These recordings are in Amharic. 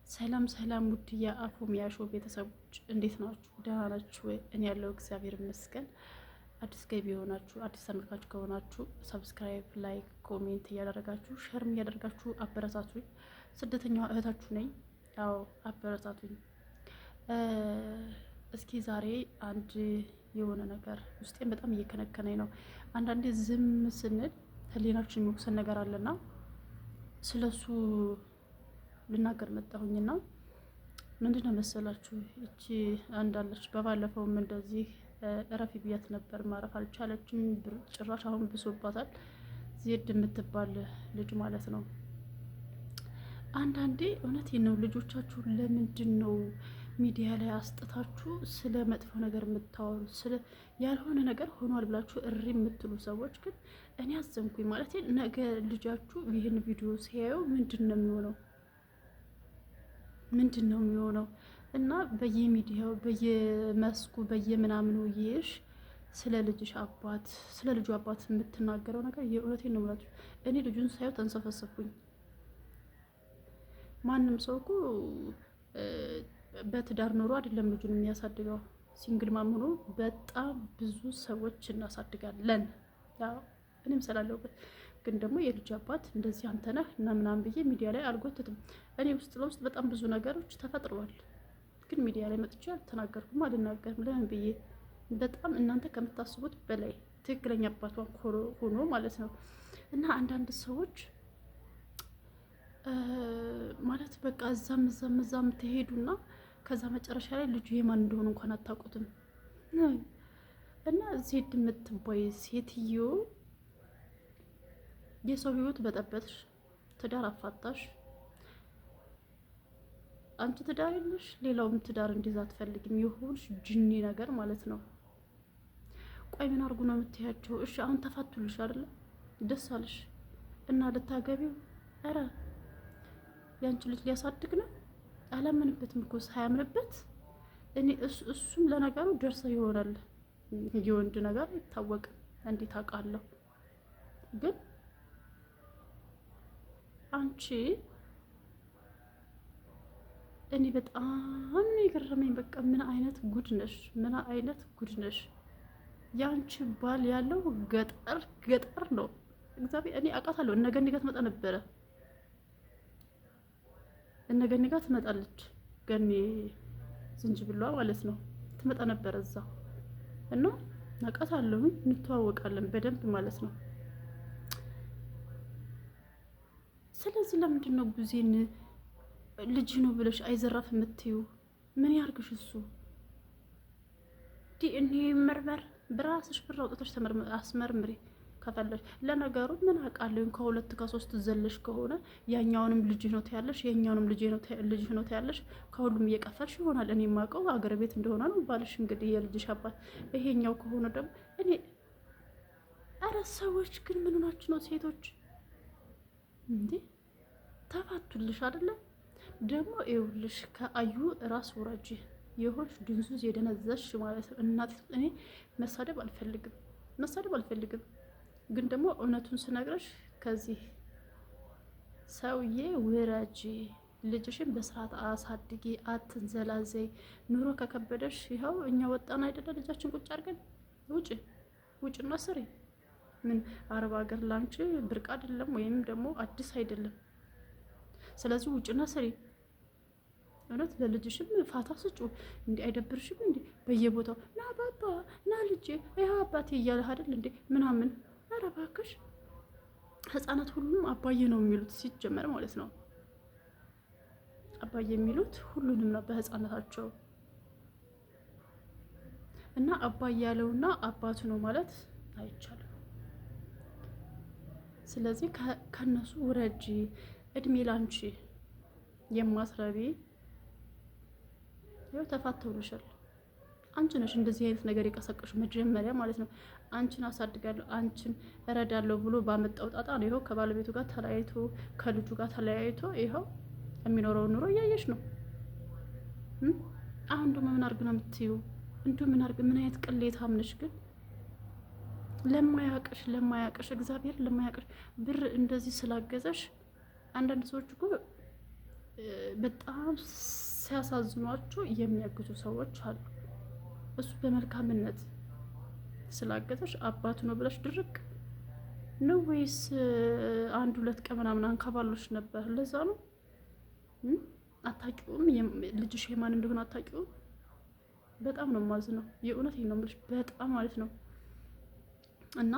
ሰላም ሰላም ውድ የአፎሚያ ሾው ቤተሰቦች እንዴት ናችሁ? ደህና ናችሁ ወይ? እኔ ያለው እግዚአብሔር ይመስገን። አዲስ ገቢ የሆናችሁ አዲስ ተመልካች ከሆናችሁ ሰብስክራይብ፣ ላይክ፣ ኮሜንት እያደረጋችሁ ሸርም እያደረጋችሁ አበረታቱኝ። ስደተኛዋ እህታችሁ ነኝ። ያው አበረታቱኝ። እስኪ ዛሬ አንድ የሆነ ነገር ውስጤን በጣም እየከነከነኝ ነው። አንዳንዴ ዝም ስንል ህሊናችን የሚወቅሰን ነገር አለና ስለሱ ልናገር መጣሁኝና ምንድነው መሰላችሁ? እቺ አንዳለች በባለፈውም እንደዚህ እረፊ ብያት ነበር፣ ማረፍ አልቻለችም። ጭራሽ አሁን ብሶባታል። ዜድ የምትባል ልጅ ማለት ነው። አንዳንዴ እውነቴን ነው፣ ልጆቻችሁ ለምንድን ነው ሚዲያ ላይ አስጥታችሁ ስለ መጥፎ ነገር የምታወሩ? ስለ ያልሆነ ነገር ሆኗል ብላችሁ እሪ የምትሉ ሰዎች ግን እኔ አዘንኩኝ። ማለት ነገ ልጃችሁ ይህን ቪዲዮ ሲያየው ምንድን ነው የሚሆነው? ምንድን ነው የሚሆነው? እና በየሚዲያው በየመስኩ በየምናምኑ ይሽ ስለ ልጅሽ አባት ስለ ልጁ አባት የምትናገረው ነገር የእውነቴን ነው የምላችሁ። እኔ ልጁን ሳየው ተንሰፈሰፍኩኝ። ማንም ሰው እኮ በትዳር ኖሮ አይደለም ልጁን የሚያሳድገው። ሲንግል ማም ሆኖ በጣም ብዙ ሰዎች እናሳድጋለን። ያው እኔም ስላለሁበት ግን ደግሞ የልጅ አባት እንደዚህ አንተ ነህ እና ምናምን ብዬ ሚዲያ ላይ አልጎትትም። እኔ ውስጥ ለውስጥ በጣም ብዙ ነገሮች ተፈጥረዋል፣ ግን ሚዲያ ላይ መጥቼ አልተናገርኩም፣ አልናገርም። ለምን ብዬ በጣም እናንተ ከምታስቡት በላይ ትክክለኛ አባቷን ሆኖ ማለት ነው። እና አንዳንድ ሰዎች ማለት በቃ እዛም ትሄዱና ከዛ መጨረሻ ላይ ልጁ የማን እንደሆነ እንኳን አታውቁትም። እና ዜድ የምትባይ ሴትዮ የሰው ህይወት በጠበጥሽ፣ ትዳር አፋታሽ። አንቺ ትዳር የለሽ፣ ሌላውም ትዳር እንዲዛ አትፈልግም። የሆንሽ ጅኒ ነገር ማለት ነው። ቆይ ምን አድርጉ ነው የምትያቸው? እሺ አሁን ተፋቱልሽ አይደለ? ደስ አለሽ እና ልታገቢው? ኧረ ያንቺ ልጅ ሊያሳድግ ነው። አላመንበትም እኮ ሳያምንበት። እኔ እሱም ለነገሩ ደርሰ ይሆናል። የወንድ ነገር አይታወቅም፣ እንዴት አውቃለሁ? ግን አንቺ እኔ በጣም ነው የገረመኝ። በቃ ምን አይነት ጉድ ነሽ? ምን አይነት ጉድ ነሽ? ያንቺ ባል ያለው ገጠር ነው። እግዚአብሔር እኔ አውቃታለሁ። እነገኒ ጋር ትመጣ ነበረ። እነገኒ ጋር ትመጣለች። ገኒ ዝንጅብሏ ማለት ነው። ትመጣ ነበረ እዛ እና አውቃታለሁ። እንተዋወቃለን በደንብ ማለት ነው። ስለዚህ ለምንድን ነው ጊዜን ልጅ ነው ብለሽ አይዘራፍ የምትዩ? ምን ያርግሽ እሱ? ዲኤንኤ መርመር በራስሽ ብር አውጥተሽ አስመርምሪ ከፈለሽ። ለነገሩ ምን አውቃለሁ፣ ከሁለት ከሶስት ዘለሽ ከሆነ ያኛውንም ልጅ ነው ታያለሽ፣ የኛውንም ልጅ ነው ታያለሽ። ከሁሉም እየቀፈልሽ ይሆናል። እኔ የማውቀው አገር ቤት እንደሆነ ነው ባልሽ እንግዲህ የልጅሽ አባት። ይሄኛው ከሆነ ደግሞ እኔ ኧረ ሰዎች ግን ምን ሆናችሁ ነው ሴቶች እንዴ? ተፋቱልሽ አይደለ? ደግሞ ይኸውልሽ ከአዩ ራስ ወራጅ የሆንሽ ድንዙዝ የደነዘሽ ማለት ነው። እናት እኔ መሳደብ አልፈልግም፣ ግን ደግሞ እውነቱን ስነግረሽ ከዚህ ሰውዬ ውረጂ፣ ልጅሽን በስርዓት አሳድጊ፣ አትንዘላዘይ። ኑሮ ከከበደሽ ይኸው እኛ ወጣን አይደለ? ልጃችን ቁጭ አድርገን ውጭና ስሪ። ምን አረብ ሀገር ላንቺ ብርቅ አይደለም፣ ወይም ደግሞ አዲስ አይደለም። ስለዚህ ውጭና ስሪ። እውነት ለልጅሽም ፋታ ስጩ። እንዲ አይደብርሽም? እንዲ በየቦታው ና ባባ ና ልጄ ይኸው አባቴ እያለህ አይደል እንዴ ምናምን። ኧረ እባክሽ ህፃናት ሁሉም አባዬ ነው የሚሉት ሲጀመር ማለት ነው። አባዬ የሚሉት ሁሉንም ነው በህፃነታቸው። እና አባዬ ያለውና አባቱ ነው ማለት አይቻልም። ስለዚህ ከነሱ ውረጂ። እድሜ ላንቺ የማስረቢ ይኸው ተፋተውልሻል። አንቺ ነሽ እንደዚህ አይነት ነገር የቀሰቀሽ መጀመሪያ ማለት ነው። አንቺን አሳድጋለሁ፣ አንቺን እረዳለሁ ብሎ ባመጣው ጣጣ ነው ይኸው ከባለቤቱ ጋር ተለያይቶ ከልጁ ጋር ተለያይቶ ይኸው የሚኖረው ኑሮ እያየሽ ነው። አሁን ደግሞ ምን አርግ ነው የምትዩ? እንዲሁ ምን አርግ? ምን አይነት ቅሌታም ነሽ ግን? ለማያውቅሽ እግዚአብሔር ለማያውቅሽ ብር እንደዚህ ስላገዘሽ አንዳንድ ሰዎች እኮ በጣም ሲያሳዝኗቸው የሚያግዙ ሰዎች አሉ። እሱ በመልካምነት ስላገዘሽ አባቱ ነው ብለሽ ድርቅ ነው ወይስ አንድ ሁለት ቀን ምናምን አንከባሎች ነበር? ለዛ ነው አታውቂውም? ልጅሽ የማን እንደሆነ አታውቂውም? በጣም ነው የማዝነው። የእውነቴን ነው የምልሽ፣ በጣም ማለት ነው። እና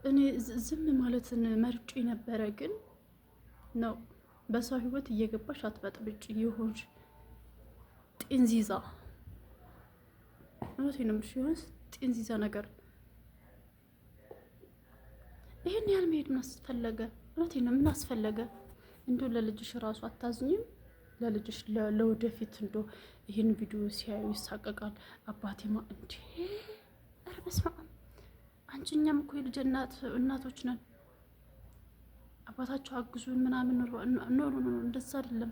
እኔ ዝም ማለትን መርጬ ነበረ፣ ግን ነው በሰው ህይወት እየገባሽ አትበጥብጭ የሆንሽ ጤንዚዛ። እውነቴን ነው የምልሽ፣ የሆንሽ ጤንዚዛ ነገር ይሄን ያህል መሄድ ምን አስፈለገ? እውነቴን ነው፣ ምን አስፈለገ? እንደው ለልጅሽ ራሱ አታዝኝም? ለልጅሽ ለወደፊት እንደው ይሄን ቪዲዮ ሲያዩ ይሳቀቃል። አባቴማ እንዴ! ኧረ በስመ አብ! አንቺ እኛም እኮ የልጅ እናቶች ነን። አባታቸው አግዙን ምናምን ኖ እንደዛ አይደለም።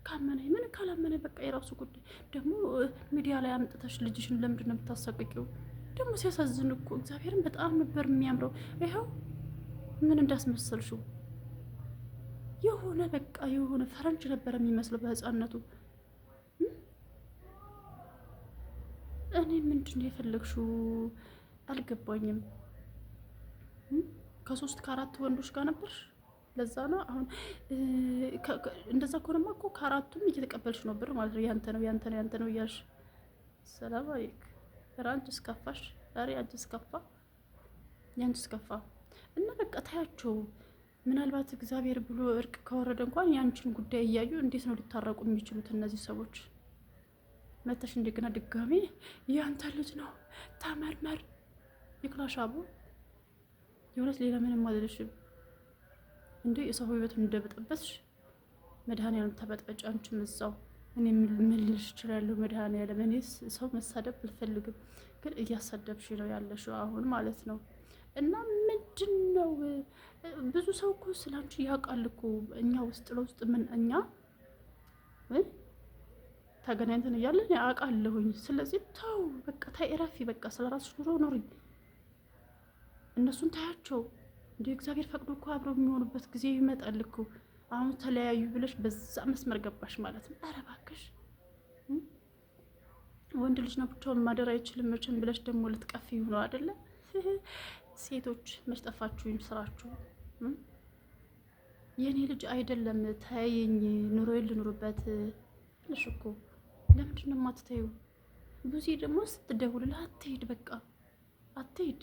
ካመነ ምን ካላመነ በቃ የራሱ ጉዳይ። ደግሞ ሚዲያ ላይ አምጥተሽ ልጅሽን ለምንድን ነው የምታሰቅቂው? ደግሞ ሲያሳዝን እኮ እግዚአብሔርን በጣም ነበር የሚያምረው። ይኸው ምን እንዳስመሰልሽው የሆነ በቃ የሆነ ፈረንጅ ነበር የሚመስለው በህፃነቱ። እኔ ምንድን ነው የፈለግሽው አልገባኝም። ከ3 ከ4 ወንዶች ጋር ነበርሽ። ለዛ ነው አሁን እንደዛ ከሆነማ እኮ ከ4ቱም እየተቀበልሽ ነው ብር ማለት ነው። ያንተ ነው እያልሽ ሰላም አለይክ። አንቺስ ከፋሽ? ዛሬ አንቺስ ከፋ፣ ያንቺስ ከፋ። እና በቃ ታያቸው። ምናልባት እግዚአብሔር ብሎ እርቅ ከወረደ እንኳን ያንቺን ጉዳይ እያዩ እንዴት ነው ሊታረቁ የሚችሉት እነዚህ ሰዎች? መተሽ እንደገና ድጋሜ ያንተ ልጅ ነው ተመርመር ይክላሽ አቡ። የእውነት ሌላ ምንም አልልሽም። እንዴ የሰው ህይወት እንደበጠበትሽ መድኃኒዓለም ተበጥበጭ። አንቺም እዛው እኔ ምን ልልሽ እችላለሁ? መድኃኒዓለም እኔ ሰው መሳደብ አልፈልግም፣ ግን እያሳደብሽ ነው ያለሽው አሁን ማለት ነው። እና ምንድን ነው ብዙ ሰው እኮ ስላንቺ ያውቃል እኮ እኛ ውስጥ ለውስጥ ምን እኛ ተገናኝተን እያለን ያውቃለሁኝ። ስለዚህ ተው በቃ ታይ፣ እረፊ በቃ። ስለራስሽ ኑሮ ኖሪ፣ እነሱን ታያቸው። እንደ እግዚአብሔር ፈቅዶ እኮ አብረው የሚሆኑበት ጊዜ ይመጣል እኮ። አሁን ተለያዩ ብለሽ በዛ መስመር ገባሽ ማለት ነው። ኧረ እባክሽ ወንድ ልጅ ነው ብቻውን ማደር አይችልም መቼም ብለሽ ደግሞ ልትቀፊ ነው አይደለ? ሴቶች መች ጠፋችሁኝ? ስራችሁ የኔ ልጅ አይደለም ተይኝ፣ ኑሮዬን ልኑርበት ብለሽ እኮ ለምንድን ነው የማትተይው? ብዙ ደግሞ ስትደውልልህ አትሄድ፣ በቃ አትሄድ።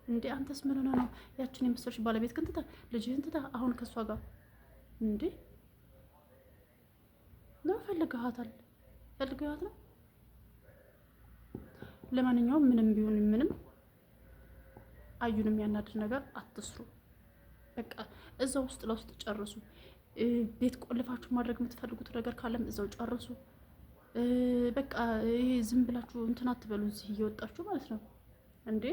እንዴ አንተስ ምን ሆነ ነው? ያችን የመሰለሽ ባለቤት ግን ትታ ልጅህን ትታ አሁን ከሷ ጋር እንዴ ነው? ፈልገሃት ነው። ለማንኛውም ምንም ቢሆን ምንም አዩንም ያናድር ነገር አትስሩ። በቃ እዛው ውስጥ ለውስጥ ጨርሱ። ቤት ቆልፋችሁ ማድረግ የምትፈልጉት ነገር ካለም እዛው ጨርሱ። በቃ ይሄ ዝም ብላችሁ እንትን አትበሉ፣ እዚህ እየወጣችሁ ማለት ነው እንዴ።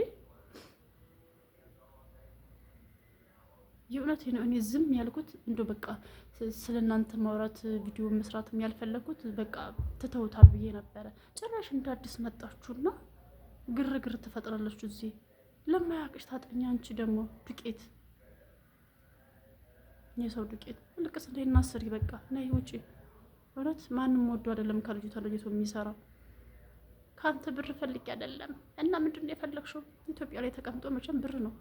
የእውነት ነው። እኔ ዝም ያልኩት እንደው በቃ ስለናንተ ማውራት ቪዲዮ መስራትም ያልፈለኩት በቃ ትተውታል ብዬ ነበረ። ጭራሽ እንደ አዲስ መጣችሁና ግርግር ትፈጥራላችሁ እዚህ። ለማያውቅሽ ታጠኛ። አንቺ ደግሞ ዱቄት፣ የሰው ዱቄት ልቅስ እንደ እናስሪ። በቃ ነይ ውጪ። እውነት ማንም ወዶ አይደለም ከልጁ ተለይቶ የሚሰራው። ከአንተ ብር ፈልጌ አይደለም። እና ምንድን ነው የፈለግሽው? ኢትዮጵያ ላይ ተቀምጦ መቼም ብር ነው።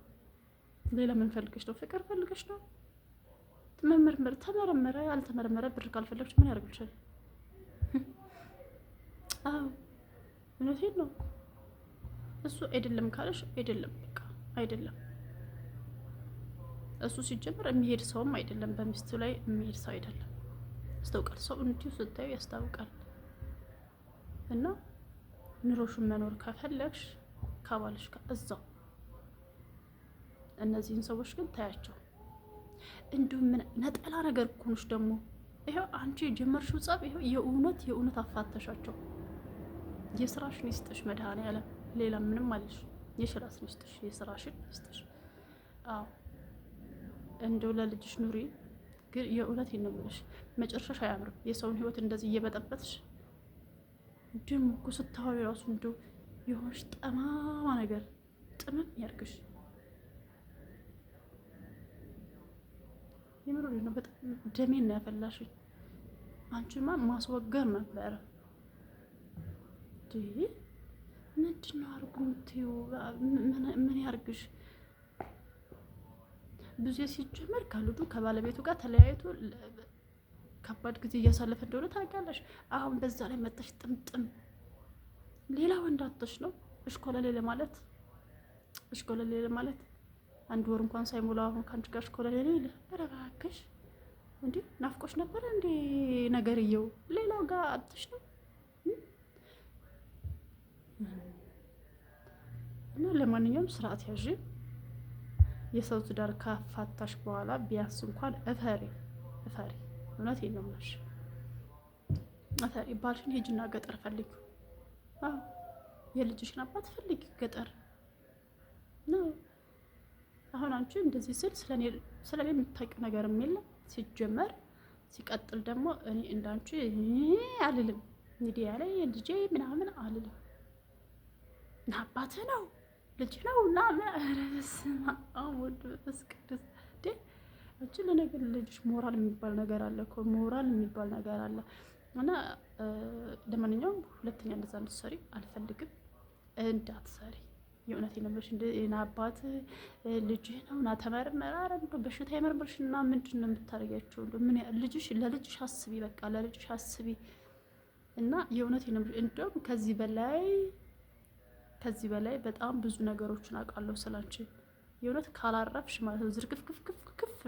ሌላ ምን ፈልገሽ ነው? ፍቅር ፈልገሽ ነው? ተመረመረ ያልተመረመረ ብር ካልፈለግሽ ምን ያደርግልሻል? አዎ እውነቴን ነው። እሱ አይደለም ካለሽ አይደለም፣ በቃ አይደለም። እሱ ሲጀምር የሚሄድ ሰውም አይደለም፣ በሚስቱ ላይ የሚሄድ ሰው አይደለም። ያስታውቃል። ሰው እንዲሁ ስታዩ ያስታውቃል። እና ኑሮሽን መኖር ከፈለግሽ ከባልሽ ጋር እዛው። እነዚህን ሰዎች ግን ታያቸው። እንዲሁም ነጠላ ነገር እኮ ነሽ ደግሞ። ይሄው አንቺ የጀመርሽው ጸብ ይሄው የእውነት አፋተሻቸው። የስራሽን ይስጥሽ መድኃኒዓለም። ሌላ ምንም አለሽ። የስራሽን ይስጥሽ፣ የስራሽን ይስጥሽ። አዎ እንደው ለልጅሽ ኑሪ። ግን የእውነት ይነምልሽ መጨረሻሽ አያምርም። የሰውን ህይወት እንደዚህ እየበጠበጥሽ ደግሞ እኮ ስታወሪ ራሱ እንደው የሆነሽ ጠማማ ነገር ጥምም ያርግሽ። የምር ነው። በጣም ደሜን ነው ያፈላሽኝ። አንቺማ ማስወገር ነበረ። ምንድን ነው አድርጉ የምትይው? ምን ያርግሽ? ብዙ ሲጀመር ከልጁ ከባለቤቱ ጋር ተለያይቶ ከባድ ጊዜ እያሳለፈ እንደሆነ ታውቂያለሽ። አሁን በዛ ላይ መተሽ ጥምጥም ሌላ ወንድ አጥተሽ ነው እሽኮለሌ ማለት አንድ ወር እንኳን ሳይሞላ አሁን ከአንቺ ጋር እሽኮለሌ ይለ። ኧረ እባክሽ እንዴ ናፍቆሽ ነበር እንዴ ነገርየው? ሌላው ጋር አጥተሽ ነው። እና ለማንኛውም ስርዓት ያዥ። የሰው ትዳር ካፋታሽ በኋላ ቢያንስ እንኳን እፈሪ። እውነቴን ነው የምልሽ። እፈሪ። ባልሽን ሂጂና ገጠር ፈልጊ። አዎ የልጅሽን አባት ፈልጊ ገጠር ነው። አሁን አንቺ እንደዚህ ስል ስለኔ የምታውቂው ነገር የለም ሲጀመር። ሲቀጥል ደግሞ እኔ እንዳንቺ አልልም፣ ሚዲያ ላይ ልጄ ምናምን አልልም። አባትህ ነው ልጅ ነው እና በስመ አብ ወወልድ ወመንፈስ ቅዱስ። አንቺ ለነገር ልጅሽ ሞራል የሚባል ነገር አለ እኮ ሞራል የሚባል ነገር አለ። እና ለማንኛውም ሁለተኛ እንደዛ እንድትሰሪ አልፈልግም፣ እንዳትሰሪ። የእውነቴን ነው የምልሽ። እና አባት ልጅህ ነው እና ተመርመር። ኧረ እንደው በሽታ የመርመርሽ እና ምንድን ነው የምታደርጊያቸው? ምን ለልጅሽ አስቢ፣ በቃ ለልጅሽ አስቢ። እና የእውነቴን ነው የምልሽ። እንደውም ከዚህ በላይ በጣም ብዙ ነገሮችን አውቃለሁ ስላንቺ። የእውነት ካላረፍሽ ማለት ነው ዝርግፍግፍግፍ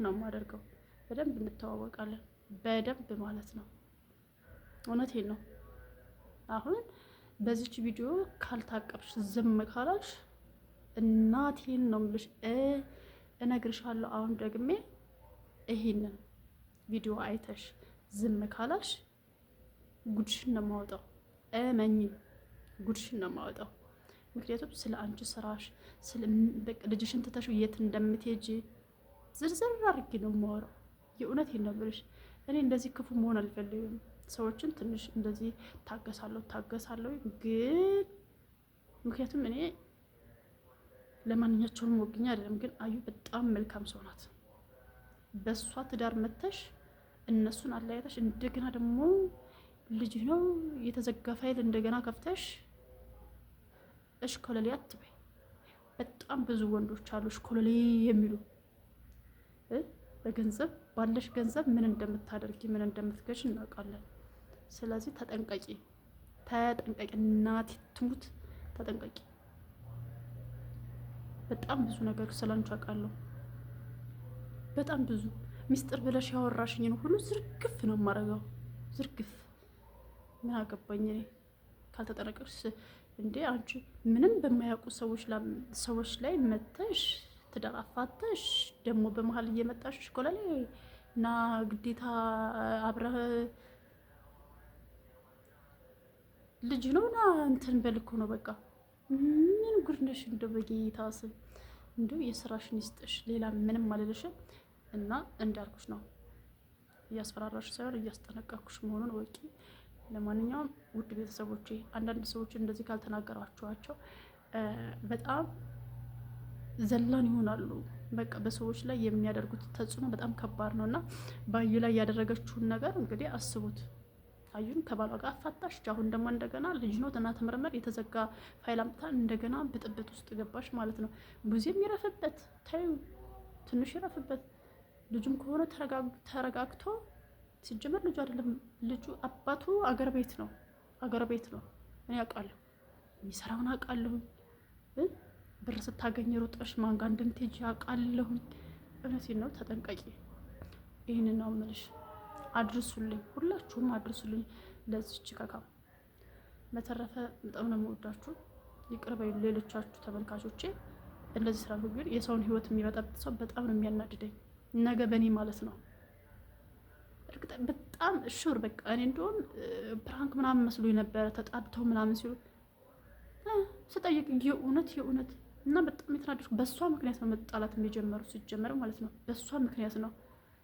ነው የማደርገው። በደንብ እንተዋወቃለን፣ በደንብ ማለት ነው። እውነቴን ነው። አሁን በዚች ቪዲዮ ካልታቀብሽ ዝም ካላልሽ እናቴን ነው የምልሽ እነግርሻለሁ። አሁን ደግሜ ይሄንን ቪዲዮ አይተሽ ዝም ካላልሽ ጉድሽን ነው የማወጣው። እመኚ፣ ጉድሽን ነው የማወጣው። ምክንያቱም ስለ አንቺ ስራሽ፣ ልጅሽን ትተሽ የት እንደምትሄጂ ዝርዝር አድርጌ ነው የማወራው። የእውነቴን ነው የምልሽ። እኔ እንደዚህ ክፉ መሆን አልፈልግም። ሰዎችን ትንሽ እንደዚህ ታገሳለሁ፣ ግን ምክንያቱም እኔ ለማንኛቸውም ወግኛ አይደለም፣ ግን አዩ በጣም መልካም ሰው ናት። በእሷ ትዳር መተሽ እነሱን አለያየተሽ እንደገና ደግሞ ልጅ ነው የተዘጋ ፋይል እንደገና ከፍተሽ እሽኮለሌ አትበይ። በጣም ብዙ ወንዶች አሉ እሽኮለሌ የሚሉ በገንዘብ ባለሽ ገንዘብ ምን እንደምታደርጊ ምን እንደምትገዥ እናውቃለን። ስለዚህ ተጠንቀቂ፣ እናቴ ትሙት ተጠንቀቂ። በጣም ብዙ ነገር ስላንቺ አውቃለሁ። በጣም ብዙ ሚስጥር ብለሽ ያወራሽኝን ሁሉ ዝርግፍ ነው የማደርገው። ዝርግፍ ምን አገባኝ እኔ ካልተጠነቀቅሽ እንዴ። አንቺ ምንም በማያውቁ ሰዎች ላይ መተሽ ትዳር አፋተሽ ደግሞ በመሀል እየመጣሽ እሽኮለሌ እና ግዴታ አብረህ ልጅ ነው ና እንትን በልኮ ነው በቃ። ምን ጉድ ነሽ እንደው በጌታ ስም እንደው የስራሽን ይስጥሽ። ሌላ ምንም አልልሽም። እና እንዳልኩሽ ነው እያስፈራራሽ ሳይሆን እያስጠነቀቅኩሽ መሆኑን ወቂ። ለማንኛውም ውድ ቤተሰቦቼ አንዳንድ ሰዎች እንደዚህ ካልተናገራችኋቸው በጣም ዘላን ይሆናሉ። በቃ በሰዎች ላይ የሚያደርጉት ተጽዕኖ በጣም ከባድ ነው እና ባዩ ላይ ያደረገችውን ነገር እንግዲህ አስቡት። አዩን ከባሏ ጋር አፋታሽ። አሁን ደግሞ እንደገና ልጅ ነው ትና ተመርመር የተዘጋ ፋይል አምጥታ እንደገና ብጥብጥ ውስጥ ገባሽ ማለት ነው። ብዙም ይረፍበት፣ ታዩ ትንሽ ይረፍበት። ልጁም ከሆነ ተረጋግቶ ሲጀመር ልጁ አይደለም ልጁ አባቱ አገር ቤት ነው። እኔ አውቃለሁ፣ የሚሰራውን አውቃለሁ። ብር ስታገኝ ሮጠሽ ማን ጋር እንደምትሄጂ አውቃለሁ። እውነቴን ነው፣ ተጠንቀቂ። ይህንን ነው የምልሽ። አድርሱልኝ፣ ሁላችሁም አድርሱልኝ ለዚች ከካም። በተረፈ በጣም ነው የምወዳችሁ። ይቅር በይ ሌሎቻችሁ ተመልካቾቼ። እንደዚህ ስላሉ ግን የሰውን ህይወት የሚበጠብጥ ሰው በጣም ነው የሚያናድደኝ። ነገ በእኔ ማለት ነው በጣም ሹር በቃ እኔ እንደውም ፕራንክ ምናምን መስሎ ነበረ ተጣድተው ምናምን ሲሉ ስጠይቅ የእውነት እና በጣም የተናደድኩ በእሷ ምክንያት ነው መጣላት የሚጀመሩ ሲጀመር ማለት ነው። በእሷ ምክንያት ነው።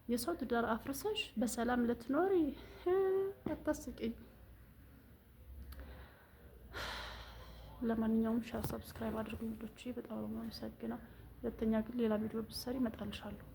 የሰው ትዳር አፍርሰሽ በሰላም ልትኖሪ አታስቂኝ። ለማንኛውም ሻር ሰብስክራይብ አድርጉ ውዶቼ፣ በጣም ነው የማመሰግነው። ሁለተኛ ግን ሌላ ቪዲዮ ብትሰሪ እመጣልሻለሁ።